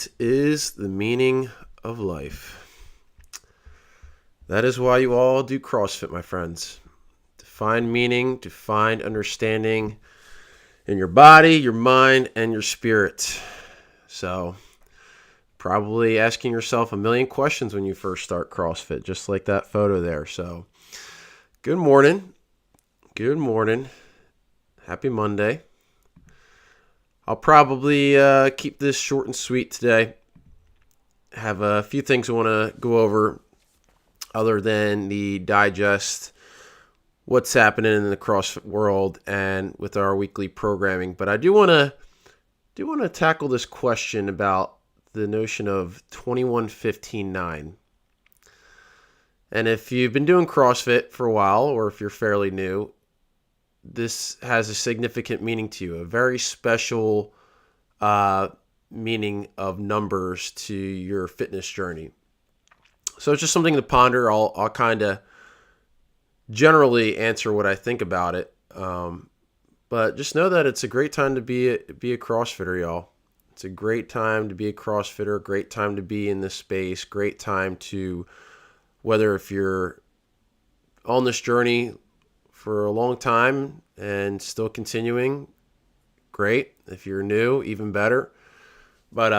What is the meaning of life? That is why you all do CrossFit, my friends. To find meaning, to find understanding in your body, your mind, and your spirit. So, probably asking yourself a million questions when you first start CrossFit, just like that photo there. So, good morning. Good morning. Happy Monday. I'll probably keep this short and sweet today. Have a few things I want to go over other than the digest, what's happening in the CrossFit world and with our weekly programming. But I do want to tackle this question about the notion of 21-15-9. And if you've been doing CrossFit for a while, or if you're fairly new, this has a significant meaning to you, a very special meaning of numbers to your fitness journey. So it's just something to ponder. I'll kind of generally answer what I think about it, but just know that it's a great time to be a CrossFitter, y'all. It's a great time to be a CrossFitter, great time to be in this space, great time to, whether if you're on this journey for a long time and still continuing, great. If you're new, even better. But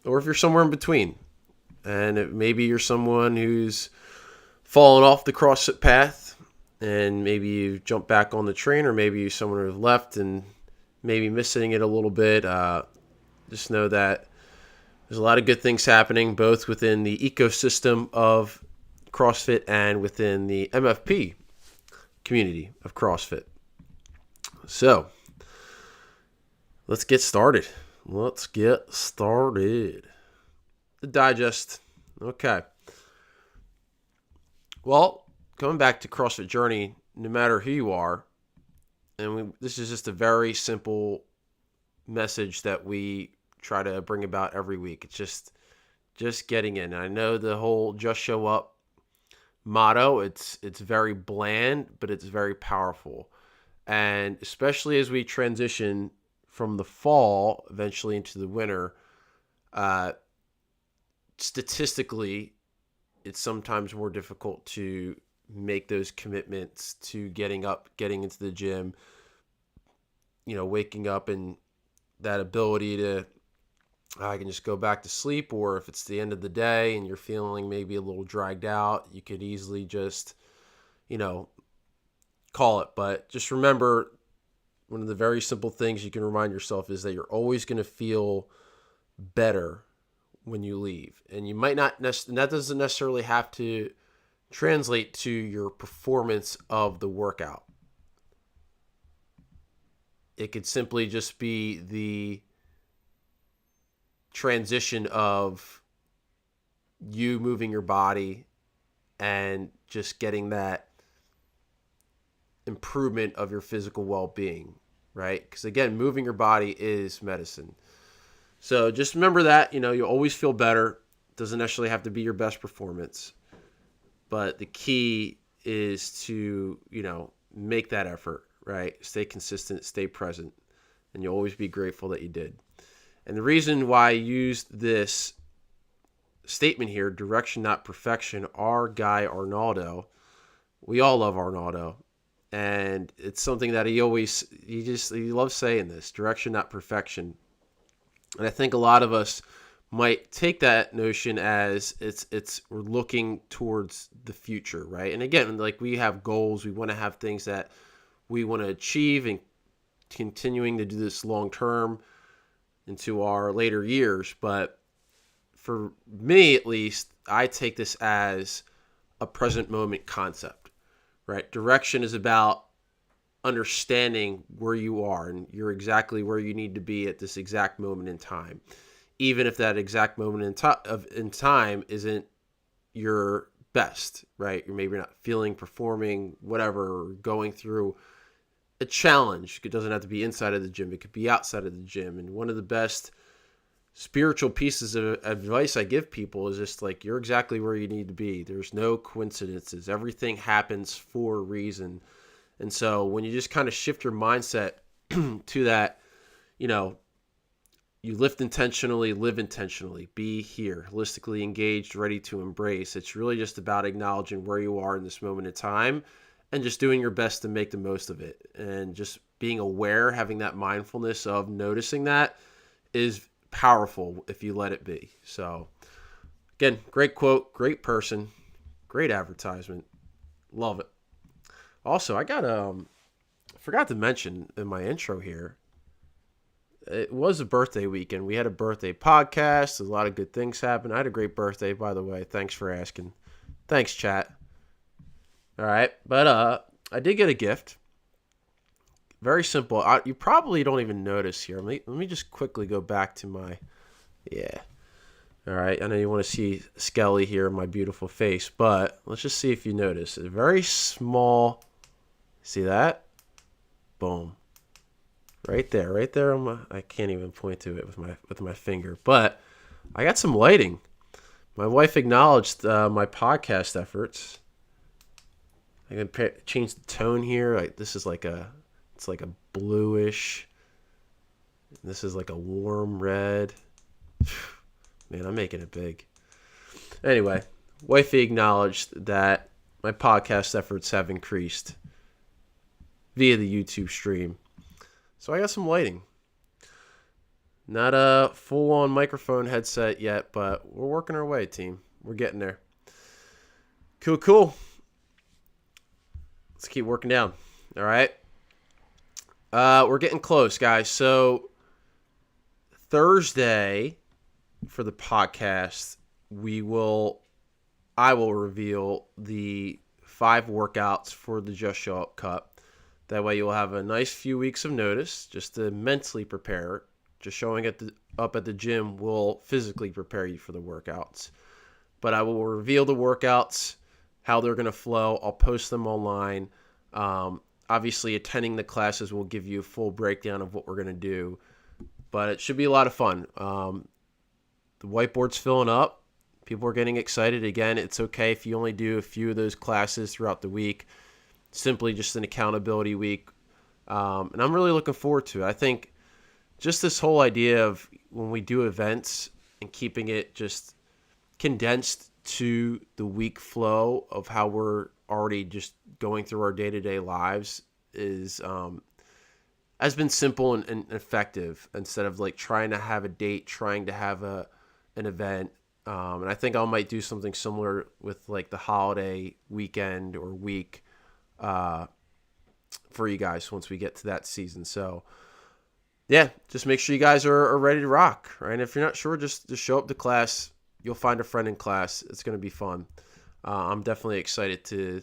or if you're somewhere in between, and maybe you're someone who's fallen off the CrossFit path, and maybe you jump back on the train, or maybe you're someone who's left and maybe missing it a little bit. Just know that there's a lot of good things happening, both within the ecosystem of CrossFit and within the MFP community of CrossFit. So, let's get started. The digest. Okay. Well, coming back to CrossFit Journey, no matter who you are, and this is just a very simple message that we try to bring about every week. It's just getting in. I know the whole just show up motto, it's very bland, but it's very powerful. And especially as we transition from the fall eventually into the winter, statistically, it's sometimes more difficult to make those commitments to getting into the gym, waking up, and that ability to, I can just go back to sleep. Or if it's the end of the day and you're feeling maybe a little dragged out, you could easily just, call it. But just remember, one of the very simple things you can remind yourself is that you're always going to feel better when you leave. And you might not, and that doesn't necessarily have to translate to your performance of the workout. It could simply just be the transition of you moving your body and just getting that improvement of your physical well-being, right? Because again, moving your body is medicine. So just remember that, you'll always feel better. It doesn't necessarily have to be your best performance, but the key is to, make that effort, right? Stay consistent, stay present, and you'll always be grateful that you did. And the reason why I used this statement here, direction, not perfection, our guy Arnaldo, we all love Arnaldo. And it's something that he loves saying this, direction, not perfection. And I think a lot of us might take that notion as we're looking towards the future, right? And again, like, we have goals, we want to have things that we want to achieve, and continuing to do this long term into our later years. But for me, at least, I take this as a present moment concept, right? Direction is about understanding where you are, and you're exactly where you need to be at this exact moment in time, even if that exact moment in time isn't your best, right? You're maybe not feeling, performing, whatever, or going through a challenge. It doesn't have to be inside of the gym. It could be outside of the gym. And one of the best spiritual pieces of advice I give people is just like, you're exactly where you need to be. There's no coincidences. Everything happens for a reason. And so when you just kind of shift your mindset to that, You lift intentionally, live intentionally, be here, holistically engaged, ready to embrace. It's really just about acknowledging where you are in this moment in time and just doing your best to make the most of it. And just being aware, having that mindfulness of noticing that is powerful if you let it be. So again, great quote, great person, great advertisement. Love it. Also, I forgot to mention in my intro here, it was a birthday weekend. We had a birthday podcast. A lot of good things happened. I had a great birthday, by the way. Thanks for asking. Thanks, chat. All right. But I did get a gift. Very simple. You probably don't even notice here. Let me just quickly go back to my... Yeah. All right. I know you want to see Skelly here in my beautiful face, but let's just see if you notice. A very small... See that? Boom. Right there. I can't even point to it with my finger, but I got some lighting. My wife acknowledged my podcast efforts. I can change the tone here. It's like a bluish. This is like a warm red. Man, I'm making it big. Anyway, wifey acknowledged that my podcast efforts have increased via the YouTube stream. So I got some lighting. Not a full-on microphone headset yet, but we're working our way, team. We're getting there. Cool. Let's keep working down. All right. We're getting close, guys. So Thursday for the podcast, I will reveal the 5 workouts for the Just Show Up Cup. That way you'll have a nice few weeks of notice just to mentally prepare. Just showing up at the gym will physically prepare you for the workouts. But I will reveal the workouts, how they're going to flow. I'll post them online. Obviously, attending the classes will give you a full breakdown of what we're going to do. But it should be a lot of fun. The whiteboard's filling up. People are getting excited. Again, it's okay if you only do a few of those classes throughout the week. Simply just an accountability week. And I'm really looking forward to it. I think just this whole idea of when we do events and keeping it just condensed to the week flow of how we're already just going through our day-to-day lives has been simple and effective instead of like trying to have a date, trying to have an event. And I think I might do something similar with like the holiday weekend or week for you guys once we get to that season. So yeah, just make sure you guys are ready to rock, right? And if you're not sure, just show up to class. You'll find a friend in class. It's going to be fun. I'm definitely excited to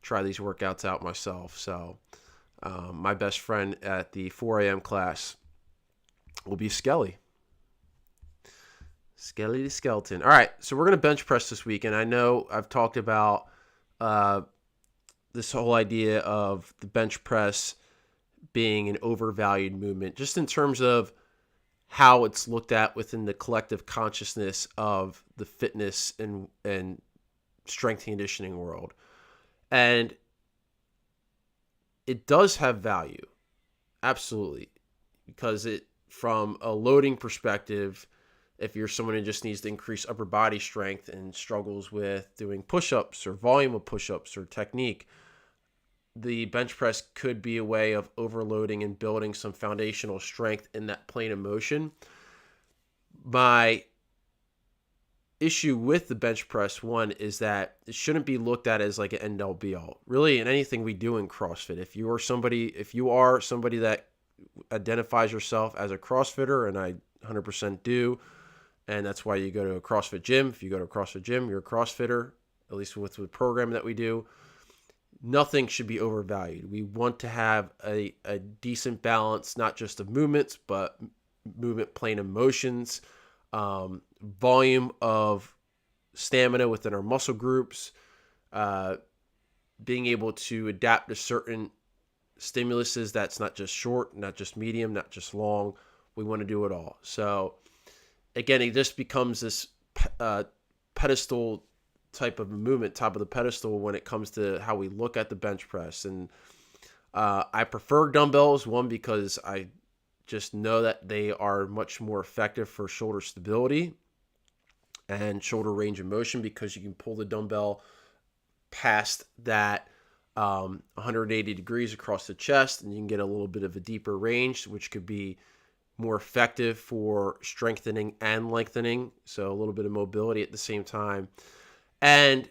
try these workouts out myself. So my best friend at the 4 a.m. class will be Skelly. Skelly the Skeleton. All right, so we're going to bench press this week. And I know I've talked about this whole idea of the bench press being an overvalued movement, just in terms of how it's looked at within the collective consciousness of the fitness and strength and conditioning world. And it does have value, absolutely, because from a loading perspective, if you're someone who just needs to increase upper body strength and struggles with doing push-ups or volume of push-ups or technique, the bench press could be a way of overloading and building some foundational strength in that plane of motion. My issue with the bench press, one, is that it shouldn't be looked at as like an end-all be-all. Really, in anything we do in CrossFit, if you are somebody that identifies yourself as a CrossFitter, and I 100% do, and that's why you go to a CrossFit gym. If you go to a CrossFit gym, you're a CrossFitter, at least with the program that we do. Nothing should be overvalued. We want to have a decent balance, not just of movements, but movement plane of motions, volume of stamina within our muscle groups, being able to adapt to certain stimuluses that's not just short, not just medium, not just long. We want to do it all. So again, it just becomes this pedestal type of movement, top of the pedestal when it comes to how we look at the bench press. And I prefer dumbbells, one, because I just know that they are much more effective for shoulder stability and shoulder range of motion, because you can pull the dumbbell past that 180 degrees across the chest, and you can get a little bit of a deeper range, which could be more effective for strengthening and lengthening. So a little bit of mobility at the same time. And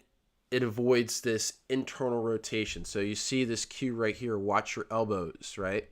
it avoids this internal rotation. So you see this cue right here, watch your elbows, right?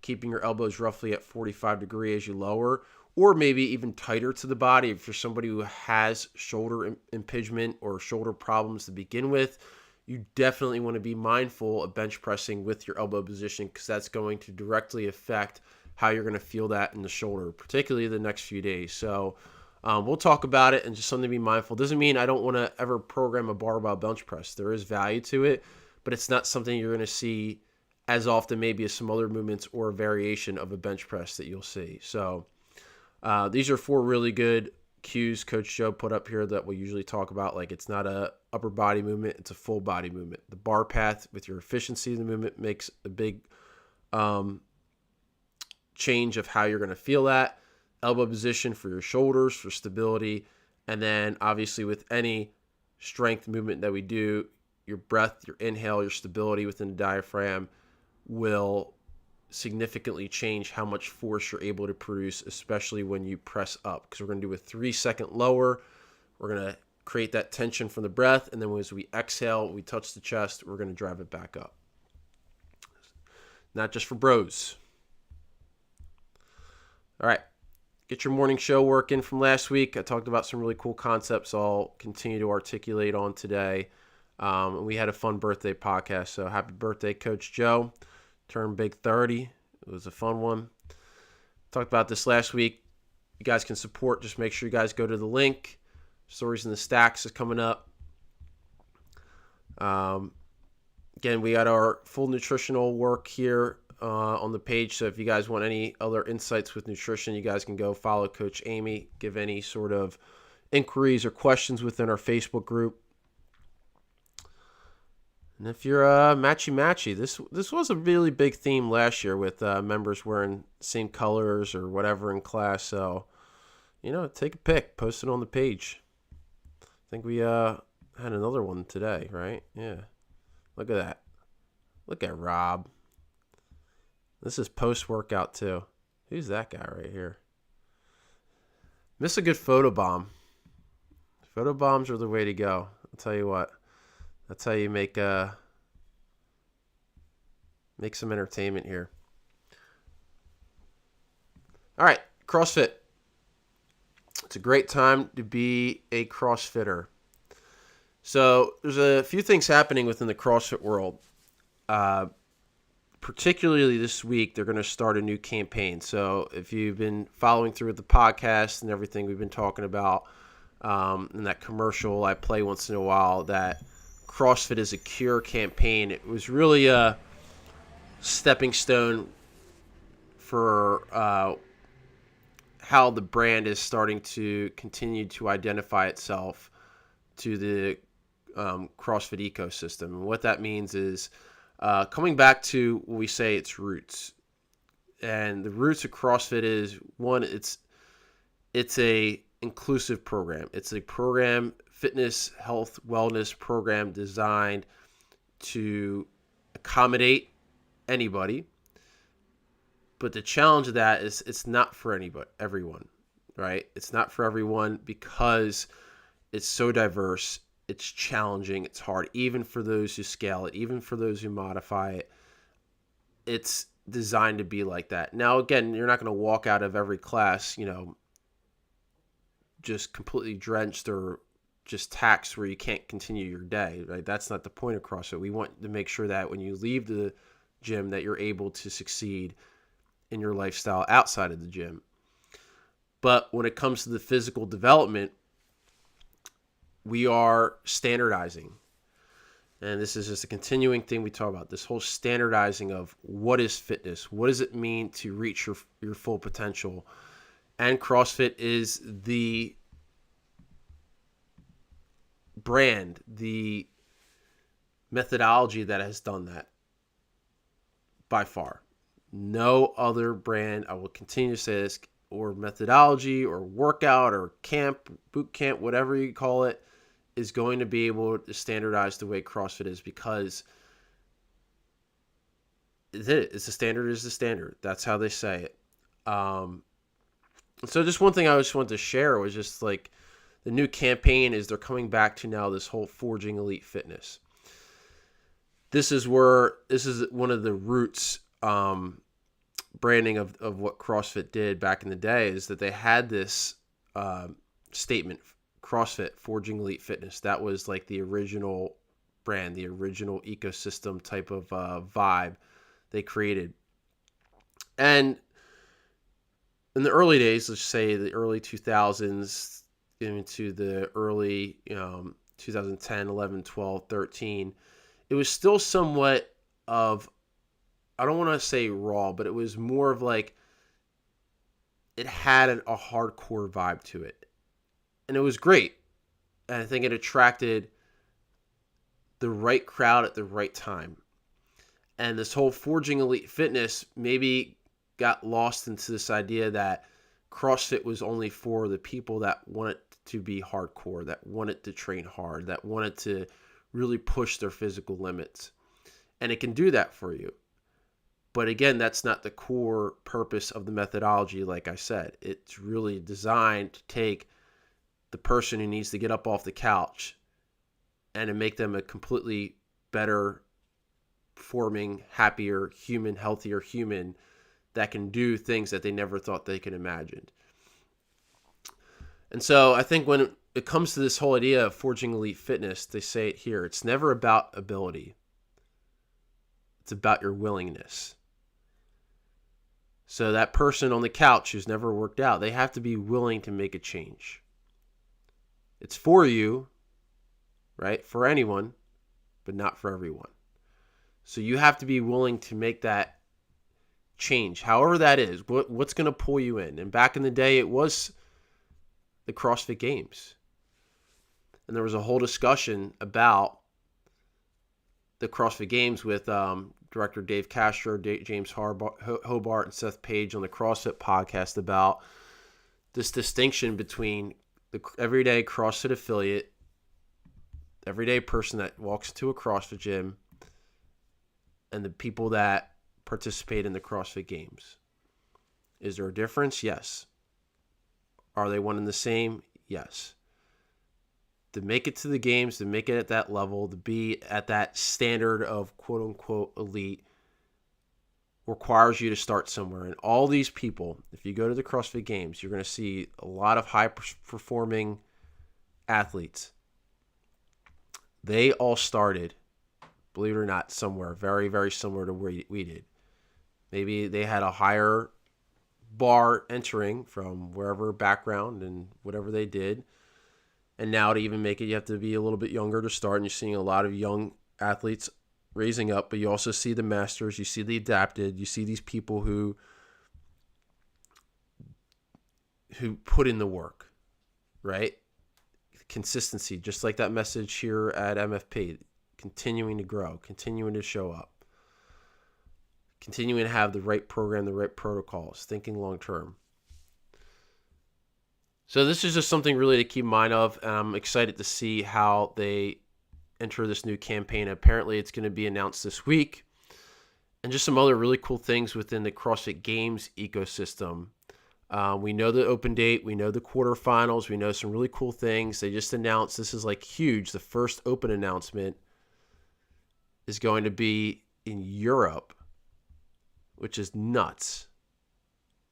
Keeping your elbows roughly at 45 degrees as you lower, or maybe even tighter to the body. If you're somebody who has shoulder impingement or shoulder problems to begin with, you definitely want to be mindful of bench pressing with your elbow position, because that's going to directly affect how you're going to feel that in the shoulder, particularly the next few days. So we'll talk about it, and just something to be mindful. Doesn't mean I don't want to ever program a barbell bench press. There is value to it, but it's not something you're going to see as often maybe as some other movements or a variation of a bench press that you'll see. So these are 4 really good cues Coach Joe put up here that we usually talk about. Like, it's not a upper body movement, it's a full body movement. The bar path with your efficiency of the movement makes a big change of how you're going to feel that. Elbow position for your shoulders, for stability. And then obviously with any strength movement that we do, your breath, your inhale, your stability within the diaphragm will significantly change how much force you're able to produce, especially when you press up, because we're going to do a 3-second lower. We're going to create that tension from the breath, and then as we exhale, we touch the chest, we're going to drive it back up. Not just for bros. All right, get your morning show work in from last week. I talked about some really cool concepts I'll continue to articulate on today. And we had a fun birthday podcast, so happy birthday, Coach Joe. Turned big 30. It was a fun one. Talked about this last week. You guys can support. Just make sure you guys go to the link. Stories in the Stacks is coming up. Again, we got our full nutritional work here on the page. So if you guys want any other insights with nutrition, you guys can go follow Coach Amy. Give any sort of inquiries or questions within our Facebook group. And if you're matchy-matchy, this was a really big theme last year with members wearing same colors or whatever in class. So, take a pic, post it on the page. I think we had another one today, right? Yeah. Look at that. Look at Rob. This is post-workout too. Who's that guy right here? Miss a good photo bomb. Photo bombs are the way to go. I'll tell you what. That's how you make some entertainment here. All right, CrossFit. It's a great time to be a CrossFitter. So there's a few things happening within the CrossFit world. Particularly this week, they're going to start a new campaign. So if you've been following through with the podcast and everything we've been talking about, in that commercial I play once in a while, that CrossFit is a cure campaign. It was really a stepping stone for how the brand is starting to continue to identify itself to the CrossFit ecosystem. And what that means is coming back to what we say, its roots. And the roots of CrossFit is, one, it's a inclusive program. It's a program, fitness, health, wellness program designed to accommodate anybody. But the challenge of that is it's not for everyone, right? It's not for everyone because it's so diverse. It's challenging. It's hard, even for those who scale it, even for those who modify it. It's designed to be like that. Now, again, you're not going to walk out of every class, just completely drenched or just taxed where you can't continue your day, right? That's not the point of CrossFit. We want to make sure that when you leave the gym that you're able to succeed in your lifestyle outside of the gym. But when it comes to the physical development, we are standardizing. And this is just a continuing thing we talk about, this whole standardizing of what is fitness? What does it mean to reach your full potential? And CrossFit is the brand, the methodology that has done that by far. No other brand, I will continue to say this, or methodology or workout or camp, boot camp, whatever you call it, is going to be able to standardize the way CrossFit is, because it's the standard is the standard. That's how they say it. So just one thing I just wanted to share was just like the new campaign is they're coming back to now this whole Forging Elite Fitness. This is one of the roots branding of what CrossFit did back in the day, is that they had this statement, CrossFit Forging Elite Fitness. That was like the original brand, the original ecosystem type of vibe they created. And in the early days, let's say the early 2000s into the early 2010, 11, 12, 13, it was still somewhat of, I don't want to say raw, but it was more of like, it had a hardcore vibe to it. And it was great. And I think it attracted the right crowd at the right time. And this whole Forging Elite Fitness maybe got lost into this idea that CrossFit was only for the people that wanted to be hardcore, that wanted to train hard, that wanted to really push their physical limits. And it can do that for you. But again, that's not the core purpose of the methodology. Like I said, it's really designed to take the person who needs to get up off the couch and to make them a completely better performing, happier human, healthier human that can do things that they never thought they could imagine. And so I think when it comes to this whole idea of Forging Elite Fitness, they say it here, it's never about ability. It's about your willingness. So that person on the couch who's never worked out, they have to be willing to make a change. It's for you, right? For anyone, but not for everyone. So you have to be willing to make that change, however that is, what's going to pull you in. And back in the day, it was the CrossFit Games. And there was a whole discussion about the CrossFit Games with Director Dave Castro, James Hobart, and Seth Page on the CrossFit podcast about this distinction between the everyday CrossFit affiliate, everyday person that walks into a CrossFit gym, and the people that participate in the CrossFit Games. Is there a difference? Yes. Are they one and the same? Yes. To make it to the games, to make it at that level, to be at that standard of quote-unquote elite, requires you to start somewhere. And all these people, if you go to the CrossFit Games, you're going to see a lot of high-performing athletes. They all started, believe it or not, somewhere very, very similar to where we did. Maybe they had a higher bar entering from wherever background and whatever they did. And now to even make it, you have to be a little bit younger to start. And you're seeing a lot of young athletes raising up. But you also see the masters. You see the adapted. You see these people who put in the work, right? Consistency, just like that message here at MFP. Continuing to grow, continuing to show up, continuing to have the right program, the right protocols, thinking long term. So this is just something really to keep in mind of. And I'm excited to see how they enter this new campaign. Apparently it's going to be announced this week. And just some other really cool things within the CrossFit Games ecosystem. We know the open date. We know the quarterfinals. We know some really cool things. They just announced, this is like huge. The first open announcement is going to be in Europe, which is nuts.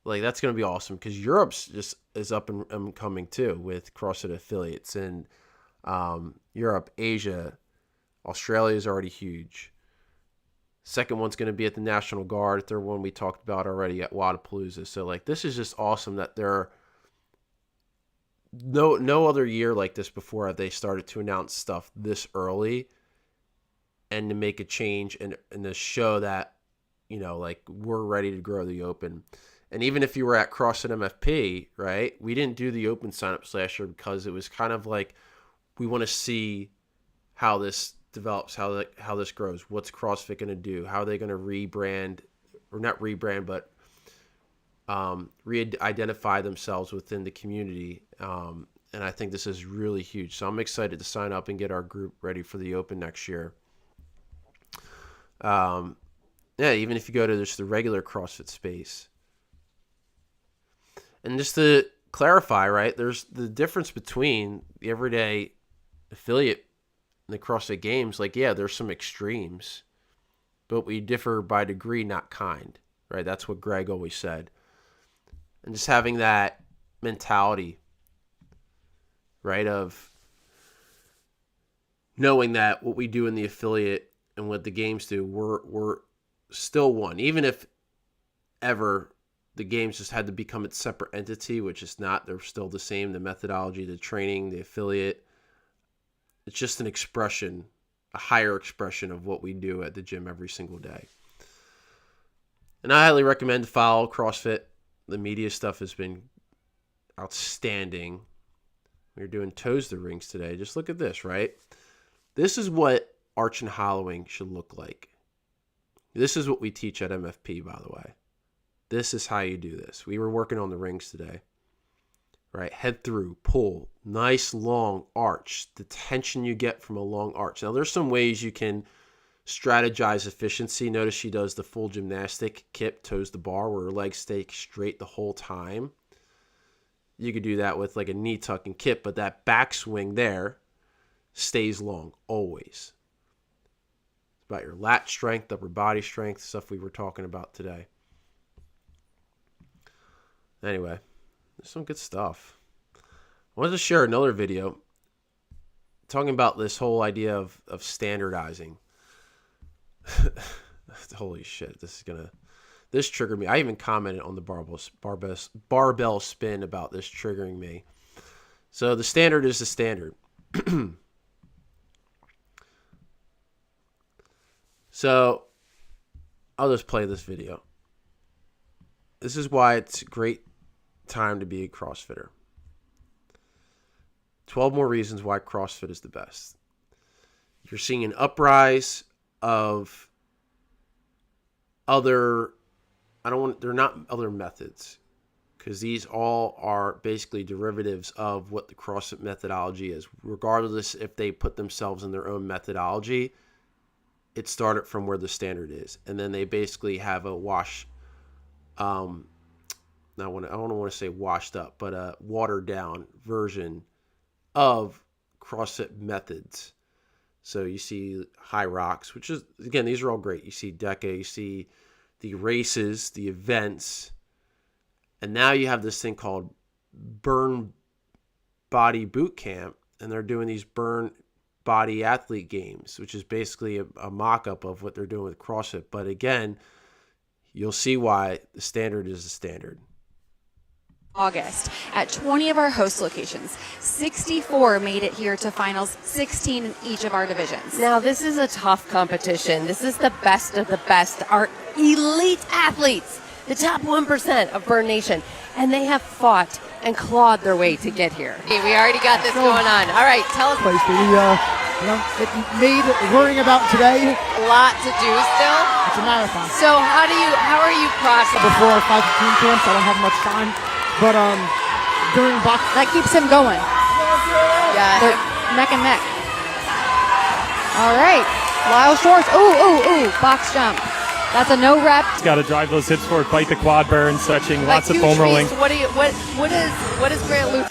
Like, that's going to be awesome because Europe's just is up and coming too with CrossFit affiliates in Europe, Asia. Australia is already huge. Second one's going to be at the National Guard. Third one we talked about already at Wadapalooza. So, like, this is just awesome that there are no other year like this before have they started to announce stuff this early and to make a change and to show that, you know, like, we're ready to grow the open. And even if you were at CrossFit MFP, right, we didn't do the open signups last year because it was kind of like we want to see how this develops, how this grows. What's CrossFit going to do? How are they going to rebrand or not rebrand, but re-identify themselves within the community. And I think this is really huge. So I'm excited to sign up and get our group ready for the Open next year. Yeah, even if you go to just the regular CrossFit space. And just to clarify, right, there's the difference between the everyday affiliate and the CrossFit Games. Like, yeah, there's some extremes, but we differ by degree, not kind, right? That's what Greg always said. And just having that mentality, right, of knowing that what we do in the affiliate and what the games do, we're still one. Even if ever the games just had to become its separate entity, which is not, they're still the same. The methodology, the training, the affiliate, it's just an expression, a higher expression of what we do at the gym every single day. And I highly recommend to follow CrossFit. The media stuff has been outstanding. We're doing toes to rings today. Just look at this, right? This is what arch and hollowing should look like. This is what we teach at MFP, by the way. This is how you do this. We were working on the rings today, right? Head through, pull, nice long arch, the tension you get from a long arch. Now, there's some ways you can strategize efficiency. Notice she does the full gymnastic kip, toes to bar, where her legs stay straight the whole time. You could do that with like a knee tuck and kip, but that backswing there stays long, always. It's about your lat strength, upper body strength, stuff we were talking about today. Anyway, there's some good stuff. I wanted to share another video talking about this whole idea of standardizing. Holy shit, this triggered me. I even commented on the barbell spin about this triggering me. So the standard is the standard. So I'll just play this video. This is why it's a great time to be a CrossFitter. 12 more reasons why CrossFit is the best. You're seeing an uprise of they're not other methods, because these all are basically derivatives of what the CrossFit methodology is. Regardless if they put themselves in their own methodology, it started from where the standard is. And then they basically have a I don't want to say washed up, but a watered down version of CrossFit methods. So you see High Rocks, which is, again, these are all great. You see DECA, you see the races, the events, and now you have this thing called Burn Body Boot Camp, and they're doing these Burn Body Athlete Games, which is basically a mock-up of what they're doing with CrossFit. But again, you'll see why the standard is the standard. August at 20 of our host locations. 64 made it here to finals, 16 in each of our divisions. Now, this is a tough competition. This is the best of the best. Our elite athletes, the top 1% of Burn Nation, and they have fought and clawed their way to get here. Okay, we already got this going on. All right, tell us. Place it made worrying about today. A lot to do still. It's a marathon. So how are you processing? Before 5:15 p.m., so I don't have much time. But during box, That keeps him going. Yeah. They're neck and neck. All right. Lyle Schwartz. Ooh. Box jump. That's a no rep. He's got to drive those hips forward, bite the quad burn, stretching, Like lots of foam rolling. What is Grant Luke?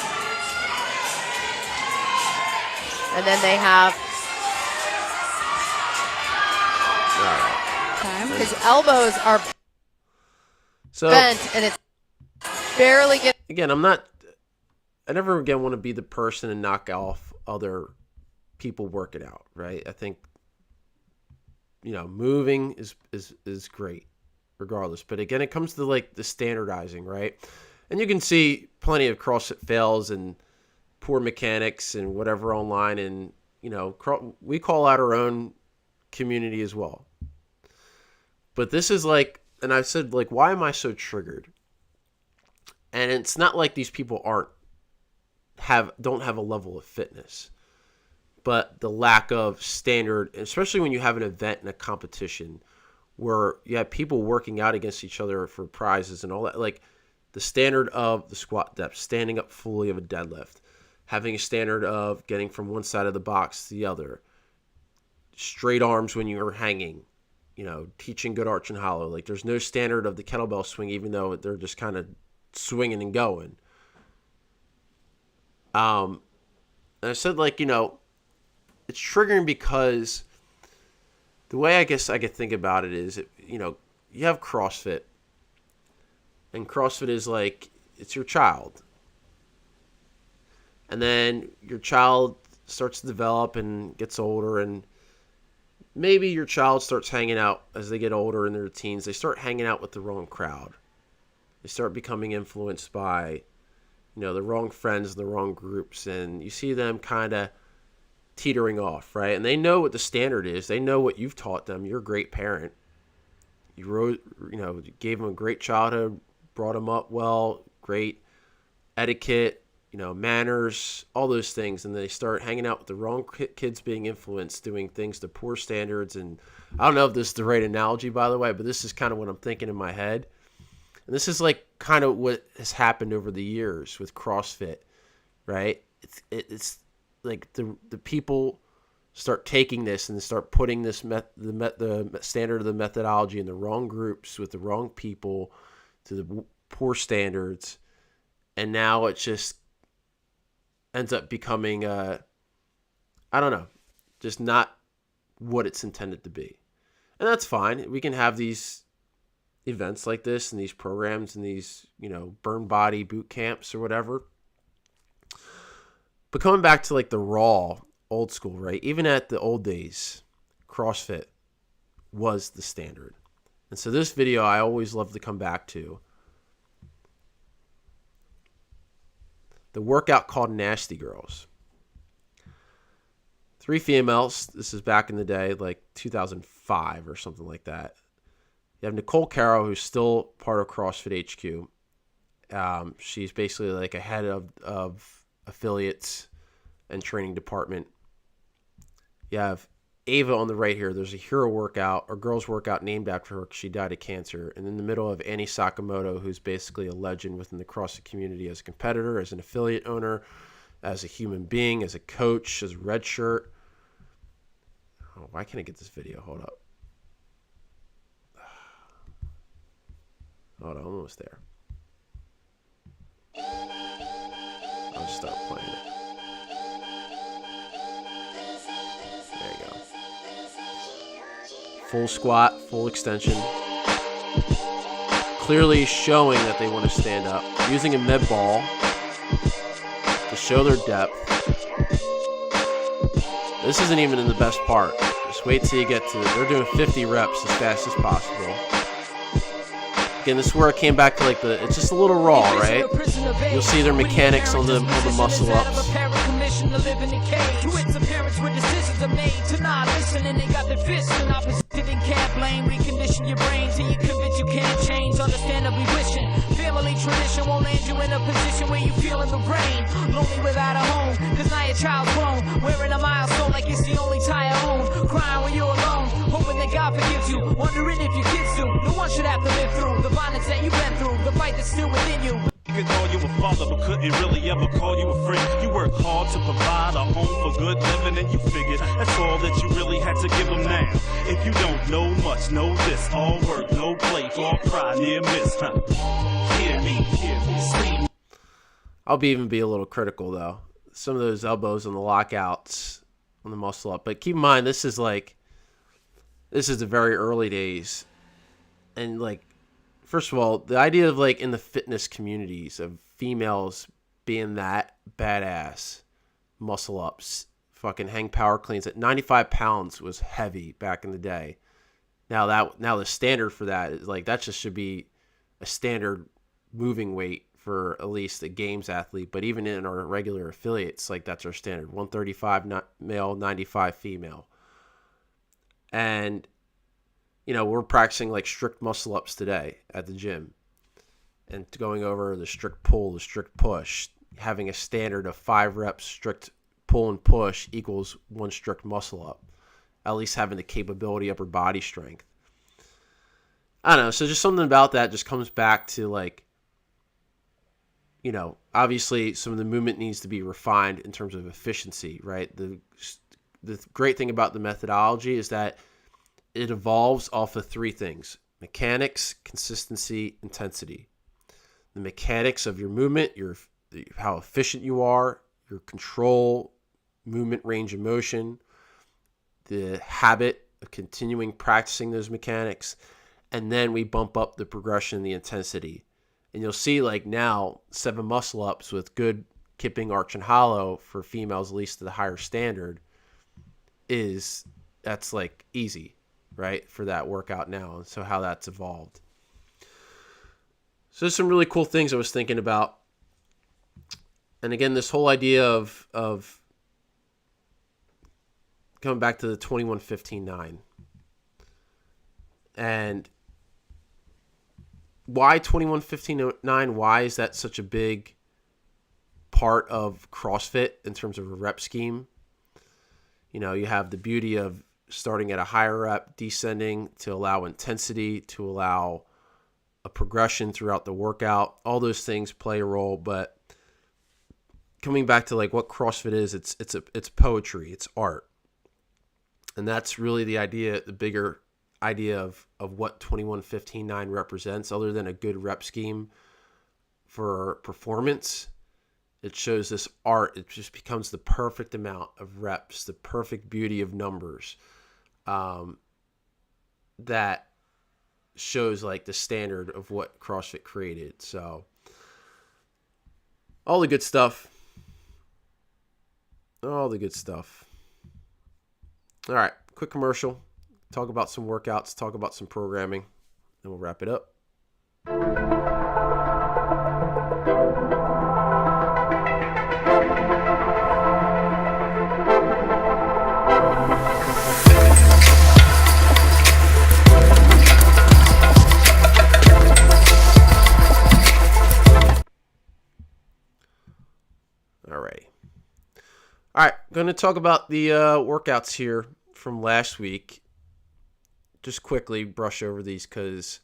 And then they have his elbows are bent, and it's barely getting. Again, I never again want to be the person and knock off other people working out, right? I think, moving is great regardless. But again, it comes to like the standardizing, right? And you can see plenty of CrossFit fails and poor mechanics and whatever online, and we call out our own community as well. But this is like, and I've said, like, why am I so triggered? And it's not like these people don't have a level of fitness, but the lack of standard, especially when you have an event and a competition where you have people working out against each other for prizes and all that. Like the standard of the squat depth, standing up fully of a deadlift, having a standard of getting from one side of the box to the other, straight arms when you're hanging, teaching good arch and hollow. Like there's no standard of the kettlebell swing, even though they're just kind of swinging and going. And I said, it's triggering because the way I guess I could think about it is, you have CrossFit, and CrossFit is like, it's your child. And then your child starts to develop and gets older, and maybe your child starts hanging out as they get older in their teens. They start hanging out with the wrong crowd. They start becoming influenced by, the wrong friends, the wrong groups, and you see them kind of teetering off, right? And they know what the standard is. They know what you've taught them. You're a great parent. You gave them a great childhood, brought them up well, great etiquette, manners, all those things. And they start hanging out with the wrong kids, being influenced, doing things to poor standards. And I don't know if this is the right analogy, by the way, but this is kind of what I'm thinking in my head. And this is like kind of what has happened over the years with CrossFit, right? It's like the people start taking this and start putting this the standard of the methodology in the wrong groups with the wrong people to the poor standards, and now it just ends up becoming I don't know, just not what it's intended to be. And that's fine. We can have these events like this and these programs and these, burn body boot camps or whatever. But coming back to like the raw old school, right? Even at the old days, CrossFit was the standard. And so this video I always love to come back to. The workout called Nasty Girls. 3 females. This is back in the day, like 2005 or something like that. You have Nicole Caro, who's still part of CrossFit HQ. She's basically like a head of affiliates and training department. You have Ava on the right here. There's a hero workout or girls workout named after her because she died of cancer. And in the middle of Annie Sakamoto, who's basically a legend within the CrossFit community as a competitor, as an affiliate owner, as a human being, as a coach, as a red shirt. Oh, why can't I get this video? Hold up. Hold on, I'm almost there. I'll just start playing it. There you go. Full squat, full extension. Clearly showing that they want to stand up. Using a med ball to show their depth. This isn't even in the best part. Just wait till you get to it. They're doing 50 reps as fast as possible. Again, this is where I came back to like it's just a little raw, right? You'll see their mechanics on the muscle ups. Recondition your brain till you convince you can't change. Understandably wishing family tradition won't land you in a position where you feel in the rain, lonely without a home, cause now your child's grown, wearing a milestone like it's the only tie I own, crying when you're alone, hoping that God forgives you, wondering if your kids do. No one should have to live through the violence that you've been through, the fight that's still within you. Could call you a father, but couldn't really ever call you a friend. You worked hard to provide a home for good living, and you figured that's all that you really had to give them now. If you don't know much, know this: all work, no play, all cry, near miss, huh? Hear me, sleep. I'll even be a little critical though. Some of those elbows on the lockouts on the muscle up, but keep in mind this is the very early days, and like. First of all, the idea of like in the fitness communities of females being that badass, muscle ups, fucking hang power cleans at 95 pounds was heavy back in the day. Now the standard for that is like that just should be a standard moving weight for at least a games athlete. But even in our regular affiliates, like that's our standard: 135 male, 95 female, and. We're practicing like strict muscle ups today at the gym and going over the strict pull, the strict push, having a standard of 5 reps strict pull and push equals 1 strict muscle up, at least having the capability, upper body strength. I don't know. So just something about that just comes back to like, obviously some of the movement needs to be refined in terms of efficiency, right? The great thing about the methodology is that it evolves off of three things: mechanics, consistency, intensity. The mechanics of your movement, how efficient you are, your control, movement, range of motion, the habit of continuing practicing those mechanics, and then we bump up the progression, the intensity. And you'll see like now 7 muscle ups with good kipping, arch, and hollow for females, at least to the higher standard, that's like easy, right, for that workout now. And so how that's evolved. So there's some really cool things I was thinking about. And again, this whole idea of coming back to the 21-15-9. And why 21-15-9? Why is that such a big part of CrossFit in terms of a rep scheme? You have the beauty of starting at a higher rep, descending to allow intensity, to allow a progression throughout the workout. All those things play a role, but coming back to like what CrossFit is, it's poetry, it's art. And that's really the idea, the bigger idea of what 21-15-9 represents, other than a good rep scheme for performance. It shows this art. It just becomes the perfect amount of reps, the perfect beauty of numbers, that shows like the standard of what CrossFit created. So all the good stuff. All the good stuff. All right, quick commercial. Talk about some workouts, talk about some programming, and we'll wrap it up. All right, going to talk about the workouts here from last week. Just quickly brush over these because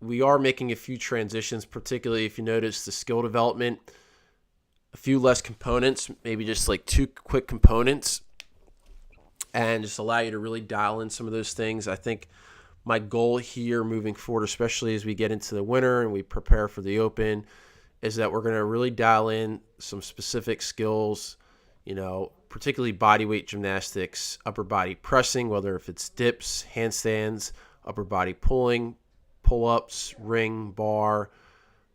we are making a few transitions, particularly if you notice the skill development, a few less components, maybe just like 2 quick components, and just allow you to really dial in some of those things. I think my goal here moving forward, especially as we get into the winter and we prepare for the Open, is that we're going to really dial in some specific skills, particularly bodyweight gymnastics, upper body pressing, whether if it's dips, handstands, upper body pulling, pull-ups, ring, bar,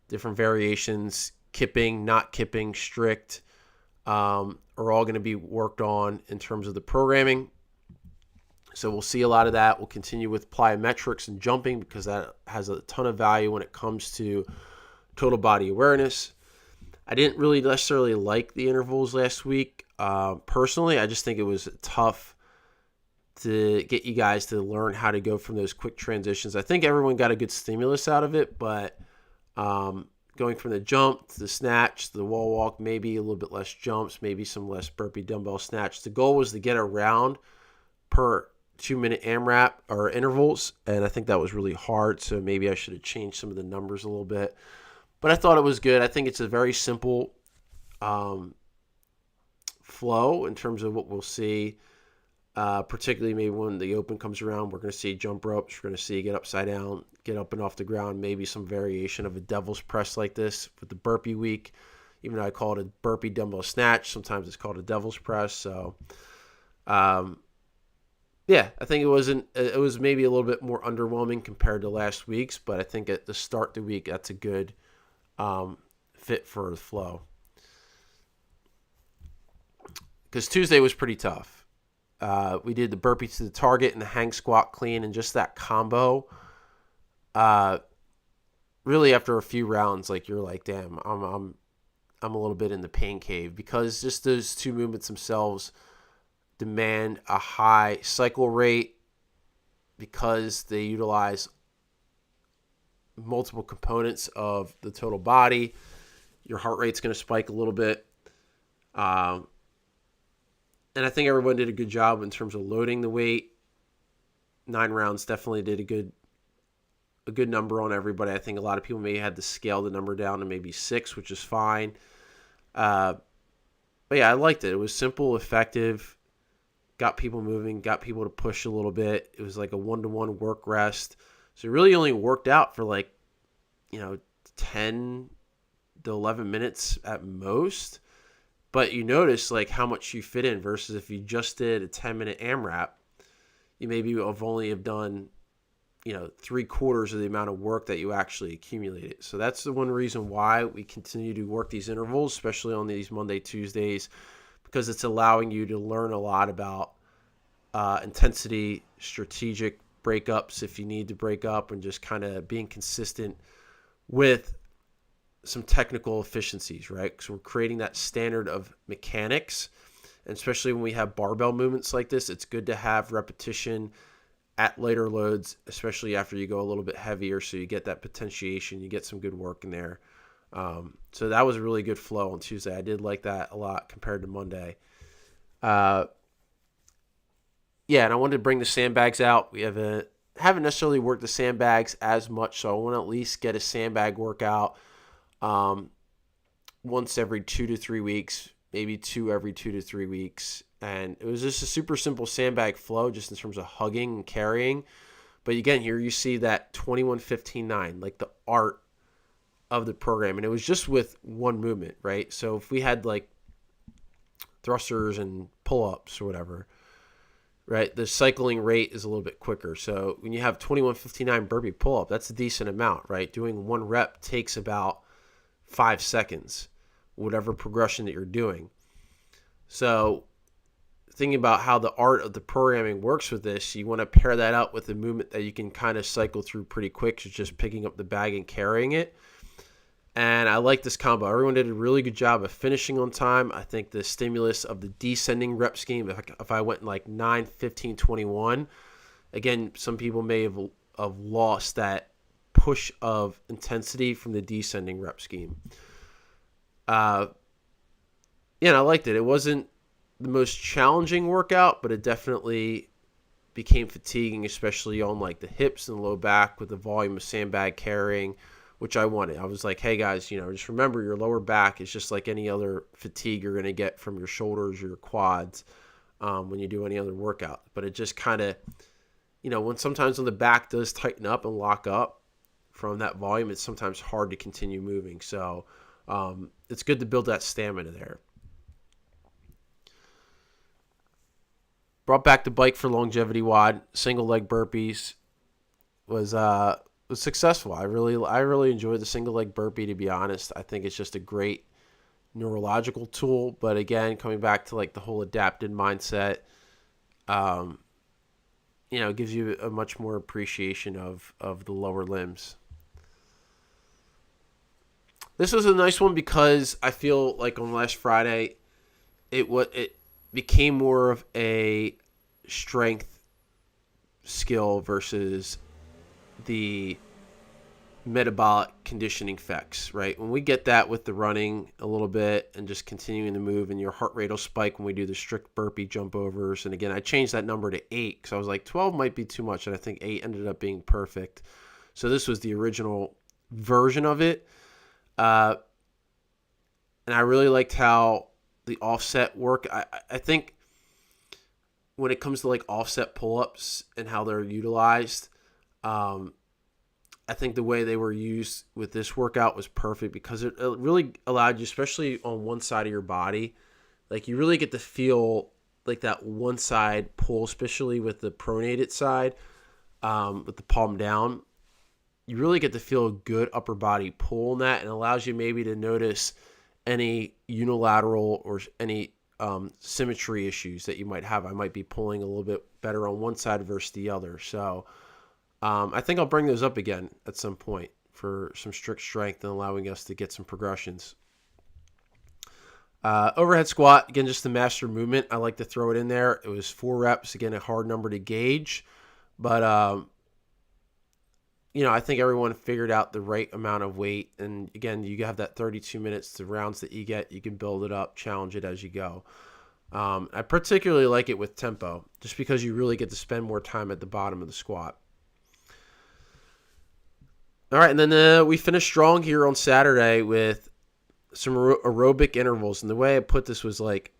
different variations, kipping, not kipping, strict, are all going to be worked on in terms of the programming. So we'll see a lot of that. We'll continue with plyometrics and jumping because that has a ton of value when it comes to total body awareness. I didn't really necessarily like the intervals last week. Personally, I just think it was tough to get you guys to learn how to go from those quick transitions. I think everyone got a good stimulus out of it, but going from the jump to the snatch to the wall walk, maybe a little bit less jumps, maybe some less burpee dumbbell snatch. The goal was to get a round per 2-minute AMRAP or intervals, and I think that was really hard, so maybe I should have changed some of the numbers a little bit. But I thought it was good. I think it's a very simple flow in terms of what we'll see, particularly maybe when the Open comes around. We're going to see jump ropes. We're going to see get upside down, get up and off the ground, maybe some variation of a devil's press like this with the burpee week. Even though I call it a burpee dumbbell snatch, sometimes it's called a devil's press. So, yeah, I think it was maybe a little bit more underwhelming compared to last week's, but I think at the start of the week, that's a good fit for the flow. Because Tuesday was pretty tough. We did the burpee to the target and the hang squat clean, and just that combo. Really, after a few rounds, like you're like, damn, I'm a little bit in the pain cave, because just those two movements themselves demand a high cycle rate because they utilize multiple components of the total body. Your heart rate's going to spike a little bit. And I think everyone did a good job in terms of loading the weight. 9 rounds definitely did a good a good number on everybody. I think a lot of people may have to scale the number down to maybe 6, which is fine. But yeah, I liked it. It was simple, effective, got people moving, got people to push a little bit. It was like a 1-to-1 work rest. So it really only worked out for like, 10 to 11 minutes at most. But you notice like how much you fit in versus if you just did a 10-minute AMRAP, you maybe have done, 3/4 of the amount of work that you actually accumulated. So that's the one reason why we continue to work these intervals, especially on these Monday, Tuesdays, because it's allowing you to learn a lot about intensity, strategic breakups if you need to break up, and just kind of being consistent with some technical efficiencies, right? Because we're creating that standard of mechanics, and especially when we have barbell movements like this, it's good to have repetition at lighter loads, especially after you go a little bit heavier, so you get that potentiation, you get some good work in there. So that was a really good flow on Tuesday. I did like that a lot compared to Monday. Yeah, and I wanted to bring the sandbags out. We haven't necessarily worked the sandbags as much, so I want to at least get a sandbag workout once every 2 to 3 weeks, maybe 2 every 2 to 3 weeks. And it was just a super simple sandbag flow just in terms of hugging and carrying. But again, here you see that 21-15-9, like the art of the program. And it was just with one movement, right? So if we had like thrusters and pull-ups or whatever, right, the cycling rate is a little bit quicker. So when you have 21-15-9 burpee pull-up, that's a decent amount, right? Doing one rep takes about 5 seconds, whatever progression that you're doing. So thinking about how the art of the programming works with this, you want to pair that up with a movement that you can kind of cycle through pretty quick, so just picking up the bag and carrying it. And I like this combo. Everyone did a really good job of finishing on time. I think the stimulus of the descending rep scheme, if I went like 9, 15, 21, again, some people may have lost that push of intensity from the descending rep scheme. Yeah, and I liked it. It wasn't the most challenging workout, but it definitely became fatiguing, especially on like the hips and the low back with the volume of sandbag carrying, which I wanted. I was like, hey guys, just remember your lower back is just like any other fatigue you're going to get from your shoulders or your quads when you do any other workout. But it just kind of, when sometimes when the back does tighten up and lock up from that volume, it's sometimes hard to continue moving. So it's good to build that stamina there. Brought back the bike for longevity WOD. Single leg burpees was successful. I really enjoyed the single leg burpee, to be honest. I think it's just a great neurological tool. But again, coming back to like the whole adapted mindset, it gives you a much more appreciation of the lower limbs. This was a nice one because I feel like on last Friday, it became more of a strength skill versus the metabolic conditioning effects, right? When we get that with the running a little bit and just continuing to move, and your heart rate will spike when we do the strict burpee jump overs. And again, I changed that number to 8 because I was like 12 might be too much, and I think 8 ended up being perfect. So this was the original version of it. And I really liked how the offset work. I think when it comes to like offset pull-ups and how they're utilized, I think the way they were used with this workout was perfect because it really allowed you, especially on one side of your body, like you really get to feel like that one side pull, especially with the pronated side, with the palm down. You really get to feel a good upper body pull in that, and allows you maybe to notice any unilateral or any symmetry issues that you might have. I might be pulling a little bit better on one side versus the other. So I think I'll bring those up again at some point for some strict strength and allowing us to get some progressions. Overhead squat, again, just the master movement. I like to throw it in there. It was 4 reps, again, a hard number to gauge. But, I think everyone figured out the right amount of weight. And again, you have that 32 minutes, the rounds that you get, you can build it up, challenge it as you go. I particularly like it with tempo, just because you really get to spend more time at the bottom of the squat. All right, and then we finished strong here on Saturday with some aerobic intervals. And the way I put this was like,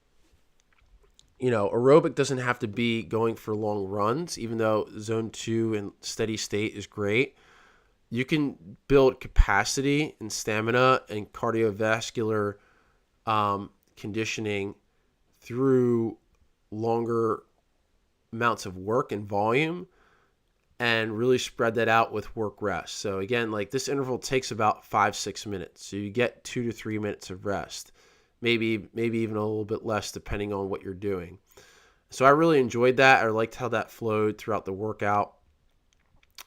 aerobic doesn't have to be going for long runs, even though zone 2 and steady state is great. You can build capacity and stamina and cardiovascular conditioning through longer amounts of work and volume, and really spread that out with work rest. So again, like this interval takes about 5-6 minutes. So you get 2 to 3 minutes of rest, maybe even a little bit less depending on what you're doing. So I really enjoyed that. I liked how that flowed throughout the workout.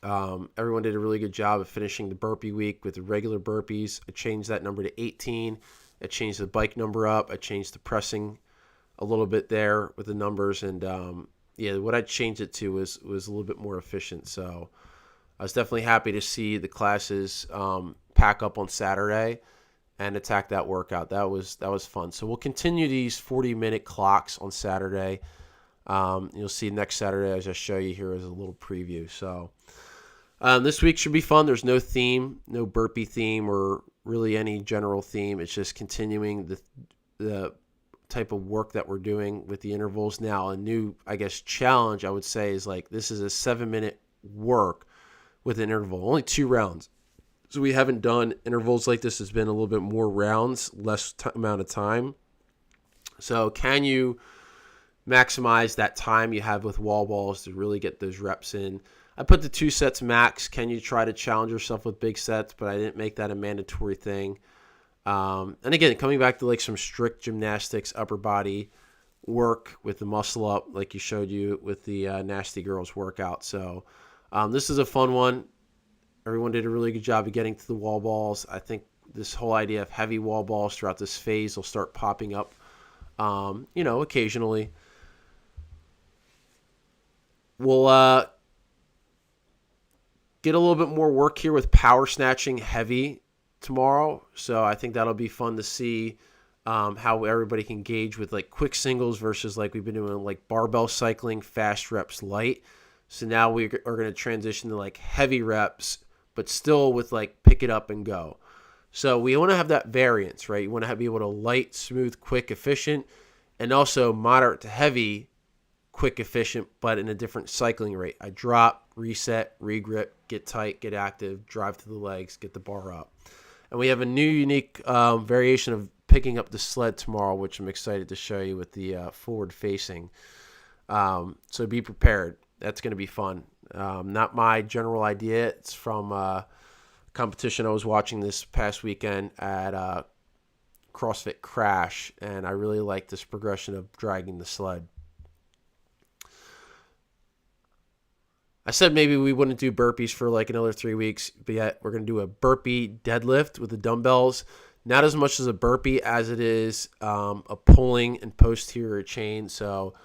Everyone did a really good job of finishing the burpee week with the regular burpees. I changed that number to 18. I changed the bike number up. I changed the pressing a little bit there with the numbers, and what I changed it to was a little bit more efficient. So I was definitely happy to see the classes pack up on Saturday and attack that workout. That was fun. So we'll continue these 40-minute clocks on Saturday. You'll see next Saturday, as I show you here, as a little preview. So this week should be fun. There's no theme, no burpee theme, or really any general theme. It's just continuing the type of work that we're doing with the intervals. Now, a new, challenge I would say is like this is a 7-minute work with an interval, only 2 rounds. So we haven't done intervals like this. It's been a little bit more rounds, less amount of time. So can you maximize that time you have with wall balls to really get those reps in? I put the 2 sets max. Can you try to challenge yourself with big sets? But I didn't make that a mandatory thing. And again, coming back to like some strict gymnastics, upper body work with the muscle up, like you showed you with the Nasty Girls workout. So this is a fun one. Everyone did a really good job of getting to the wall balls. I think this whole idea of heavy wall balls throughout this phase will start popping up, occasionally. We'll get a little bit more work here with power snatching heavy tomorrow. So I think that'll be fun to see how everybody can gauge with like quick singles versus like we've been doing like barbell cycling, fast reps, light. So now we are going to transition to like heavy reps, but still with like pick it up and go. So we want to have that variance, right? You want to be able to light, smooth, quick, efficient, and also moderate to heavy, quick, efficient, but in a different cycling rate. I drop, reset, regrip, get tight, get active, drive to the legs, get the bar up. And we have a new unique variation of picking up the sled tomorrow, which I'm excited to show you with the forward facing. So be prepared. That's going to be fun. Not my general idea. It's from a competition I was watching this past weekend at CrossFit Crash, and I really like this progression of dragging the sled. I said maybe we wouldn't do burpees for like another 3 weeks, but yet we're going to do a burpee deadlift with the dumbbells. Not as much as a burpee as it is a pulling and posterior chain. So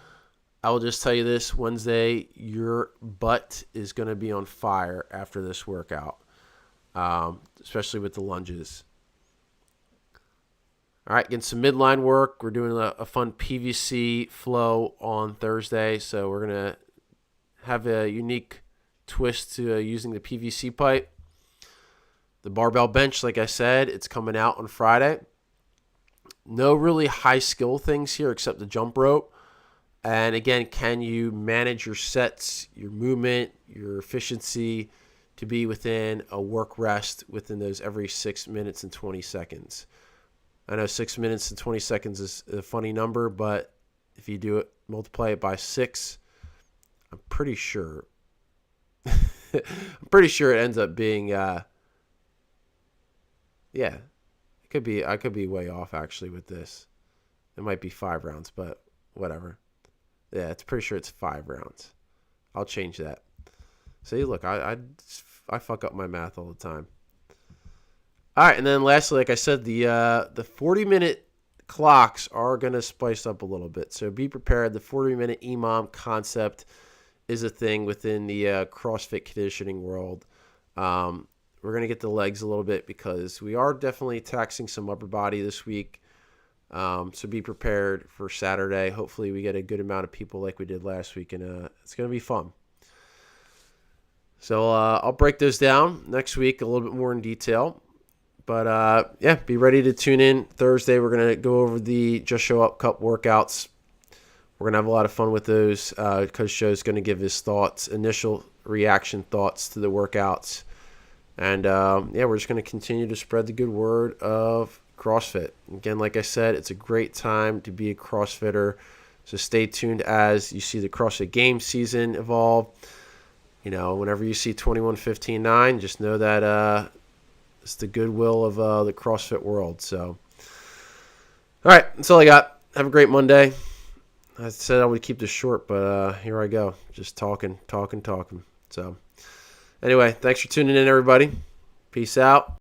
I will just tell you this, Wednesday, your butt is going to be on fire after this workout, especially with the lunges. All right, getting some midline work. We're doing a fun PVC flow on Thursday, so we're going to have a unique twist to using the PVC pipe. The barbell bench, like I said, it's coming out on Friday. No really high skill things here except the jump rope. And again, can you manage your sets, your movement, your efficiency to be within a work rest within those every 6 minutes and 20 seconds? I know 6 minutes and 20 seconds is a funny number, but if you do it, multiply it by 6, I'm pretty sure it ends up being I could be way off actually with this. It might be 5 rounds, but whatever. Yeah, it's pretty sure it's 5 rounds. I'll change that. See, look, I fuck up my math all the time. All right, and then lastly, like I said, the 40-minute clocks are going to spice up a little bit. So be prepared. The 40-minute EMOM concept is a thing within the CrossFit conditioning world. We're going to get the legs a little bit because we are definitely taxing some upper body this week. So be prepared for Saturday. Hopefully we get a good amount of people like we did last week, and it's going to be fun. So I'll break those down next week a little bit more in detail. But, yeah, be ready to tune in. Thursday, we're going to go over the Just Show Up Cup workouts. We're going to have a lot of fun with those. Coach Joe's going to give his initial reaction thoughts to the workouts. And, yeah, we're just going to continue to spread the good word of CrossFit. Again, like I said, it's a great time to be a CrossFitter. So stay tuned as you see the CrossFit Games season evolve. You know, whenever you see 21-15-9, just know that it's the goodwill of the CrossFit world. So, all right, that's all I got. Have a great Monday. I said I would keep this short, but here I go. Just talking. So, anyway, thanks for tuning in, everybody. Peace out.